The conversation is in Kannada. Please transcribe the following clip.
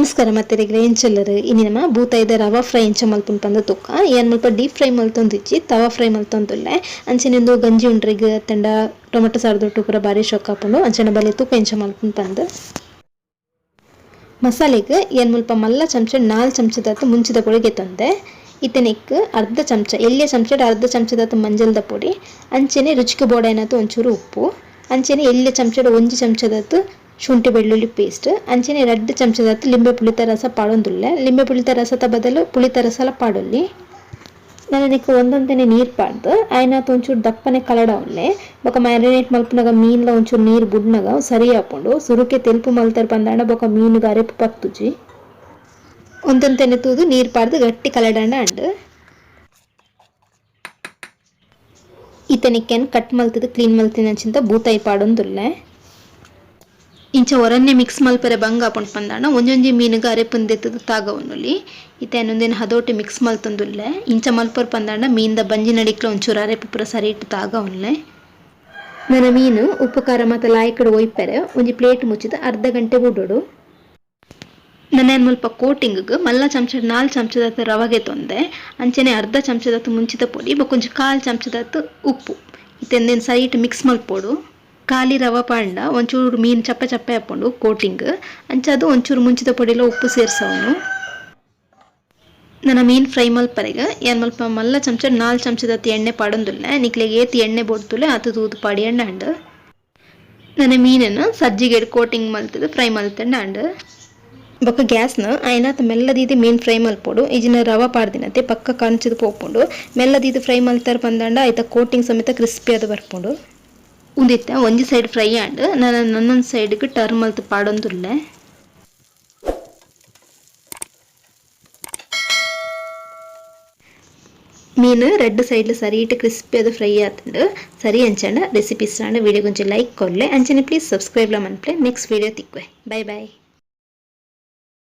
ನಮಸ್ಕಾರ ಮತ್ತೆ ಏನ್ ಚೆಲ್ಲರು ಇನ್ನು ನಮ್ಮ ಬೂತಾಯಿದ ರವಾ ಫ್ರೈ ಇಂಚ ಮಲ್ಪುನ್ ಪಂದ ತುಕ್ಕ ಏನು ಮಲ್ಪ ಡೀಪ್ ಫ್ರೈ ಮಲ್ತೊಂದಿಚ್ಚಿ ತವಾ ಫ್ರೈ ಮಲ್ತೊಂದುಲ್ಲೆ ಅಂಚೆನಿಂದು ಗಂಜಿ ಉಂಡ್ರಿಗೆ ತಂಡ ಟೊಮೆಟೊ ಸಾರ್ದೊಟ್ಟು ಪೂರ ಬಾರಿ ಶೊಕ್ ಹಾಕೊಂಡು ಅಂಚೆನ ಬಲೆ ತುಪ್ಪ ಇಂಚ ಮಲ್ಪುನ್ ಪಂದು ಮಸಾಲೆಗೆ ಏನು ಮಲ್ಪ ಮಲ್ಲ ಚಮಚ 4 ಚಮಚದತ್ತು ಮುಂಚಿದ ಪೊಡಿಗೆ ತಂದೆ ಇತನಿಕ್ ಅರ್ಧ ಚಮಚ ಎಲ್ಲಿಯ ಚಮಚ ಅರ್ಧ ಚಮಚದತ್ತು ಮಂಜಲ್ದ ಪೊಡಿ ಅಂಚೆನೆ ರುಚಿಗೆ ಬೋಡೈನತ್ತು ಒಂಚೂರು ಉಪ್ಪು ಅಂಚೆನೆ ಎಲ್ಲಿಯ ಚಮಚದ 1 ಚಮಚದತ್ತು ಶುಂಠಿ ಬೆಳ್ಳುಳ್ಳಿ ಪೇಸ್ಟ್ ಅಂಚೆನೆ 2 ಚಮಚದತ್ತು ಲಿಂಬೆ ಪುಳಿತ ರಸ ಪಾಡೊಂದುಲ್ಲೆ ಲಿಂಬೆ ಪುಳಿತ ರಸದ ಬದಲು ಪುಳಿತ ರಸಲ ಪಾಡೊಲ್ಲಿ ನನಗೆ ಒಂದೊಂದನೇ ನೀರು ಪಾಡ್ದು ಆಯ್ನಾತು ಒಂಚೂರು ದಪ್ಪನೆ ಕಲಡ ಉಲ್ಲೆ ಬೊಕ ಮ್ಯಾರಿನೇಟ್ ಮಲ್ಪನಾಗ ಮೀನ್ಲ ಒಂಚೂರು ನೀರು ಬುಡ್ನಾಗ ಸರಿ ಹಾಕೊಂಡು ಸುರುಕೆ ತೆಲ್ಪು ಮಲ್ತಾರ ಬಂದಾಂಡ ಬೊಕ ಮೀನುಗ ಅರೆಪು ಪತ್ತುಜಿ ಒಂದೊಂದನೆ ತೂದು ನೀರು ಪಾಡ್ದು ಗಟ್ಟಿ ಕಲಡಂಡ ಅಂಡು ಈತನಿಕ್ಕೇನು ಕಟ್ ಮಲ್ತದು ಕ್ಲೀನ್ ಮಲ್ತಿನಂಚಿಂತ ಬೂತಾಯಿ ಪಾಡೊಂದುಲ್ಲೆ ಇಂಚ ಒರನ್ನೆ ಮಿಕ್ಸ್ ಮಲ್ಪರೆ ಬಂಗ ಆಪುಂಡು ಪಂದಾಣ ಒಂಜೊಂಜಿ ಮೀನುಗ ಅರೆಪುಂದೆತ್ತದು ತಾಗವೊಂದುಲಿ ಇತ್ತೆ ಇನ್ನೊಂದೇನು ಹದೋಟಿ ಮಿಕ್ಸ್ ಮಲ್ತೊಂದುಲ್ಲೆ ಇಂಚ ಮಲ್ಪರು ಪಂದಾಣ ಮೀನ್ದ ಬಂಜಿ ನಡಿಕ್ಲ ಒಂಚೂರು ಅರೆಪು ಪೂರ ಸರಿ ಇಟ್ಟು ತಾಗವೊನ್ಲೆ ನನ್ನ ಮೀನು ಉಪ್ಪು ಖಾರ ಮತ್ತು ಲಾಯ್ಕಡು ಒಯ್ಪೆರೆ ಒಂಜಿ ಪ್ಲೇಟ್ ಮುಚ್ಚಿದ ಅರ್ಧ ಗಂಟೆ ಬುಡೋಡು ನನ್ನೇನು ಮಲ್ಪ ಕೋಟಿಂಗ್ಗೆ ಮಲ್ಲ ಚಮಚ 4 ಚಮಚದತ್ತು ರವೆಗೆ ತೊಂದೆ ಅಂಚೆನೆ ಅರ್ಧ ಚಮಚದತ್ತು ಮುಂಚಿದ ಪೊಡಿ ಬೊಕೊಂಚ 1/4 ಚಮಚದತ್ತು ಉಪ್ಪು ಇತ್ತೆಂದೇನು ಸರಿ ಇಟ್ಟು ಮಿಕ್ಸ್ ಮಲ್ಪೋಡು ಖಾಲಿ ರವೆ ಪಾಂಡ ಒಂಚೂರು ಮೀನು ಚಪ್ಪೆ ಚಪ್ಪೆ ಹಾಕ್ಕೊಂಡು ಕೋಟಿಂಗ್ ಅಂಚದು ಒಂಚೂರು ಮುಂಚಿದ ಪೊಡಿಲ ಉಪ್ಪು ಸೇರಿಸೋನು ನನ್ನ ಮೀನು ಫ್ರೈ ಮಲ್ಪರೆಗೆ ಏನು ಮಲ್ಪ ಮಲ್ಲ ಚಮಚ 4 ಚಮಚದತ್ತು ಎಣ್ಣೆ ಪಾಡೊಂದುಲ್ಲೆ ನಿಕ್ಲೆಗೆ ಏತಿ ಎಣ್ಣೆ ಬೊಡ್ತುಲೆ ಅದು ತೂದು ಪಾಡಿ ಎಣ್ಣೆ ಅಂಡು ನನ್ನ ಮೀನನ್ನು ಸಜ್ಜಿಗೆ ಕೋಟಿಂಗ್ ಮಲ್ತದು ಫ್ರೈ ಮಲ್ತಂಡ ಅಂಡು ಬೊಕ್ಕ ಗ್ಯಾಸ್ನ ಆಯ್ನಾತ ಮೆಲ್ಲದೀದು ಮೀನು ಫ್ರೈ ಮಲ್ಪೋಡು ಈಜಿನ ರವೆ ಪಾಡ್ದಿನತೆ ಪಕ್ಕ ಕಂಚಿದು ಪೋಪುಂಡು ಮೆಲ್ಲದೀದು ಫ್ರೈ ಮಲ್ತಾರ ಬಂದಾಂಡ ಆಯ್ತ ಕೋಟಿಂಗ್ ಸಮೇತ ಕ್ರಿಸ್ಪಿ ಅದು ಬರ್ಪುಂಡು ಉಂದಿತ್ತ ಒಂಜಿ ಸೈಡ್ ಫ್ರೈ ಆಂಡ್ ನನ್ನೊಂದು ಸೈಡ್ಗೆ ಟರ್ನ್ ಮಲ್ತು ಪಾಡೊಂದುಲ್ಲೆ ಮೀನು 2 ಸೈಡ್ಲು ಸರಿ ಇಟ್ಟು ಕ್ರಿಸ್ಪಿ ಅದು ಫ್ರೈ ಆತಂಡು ಸರಿ ಅಂಚಂಡ ರೆಸಿಪೀಸ್ ವಿಡಿಯೋ ಕೊಂಚ ಲೈಕ್ ಕೊರ್ಲೆ ಅಂಚನೆ ಪ್ಲೀಸ್ ಸಬ್ಸ್ಕ್ರೈಬ್ ಲ ಮನ್ಪ್ಲೆ ನೆಕ್ಸ್ಟ್ ವಿಡಿಯೋ ತಿಕ್ವೆ ಬೈ ಬೈ.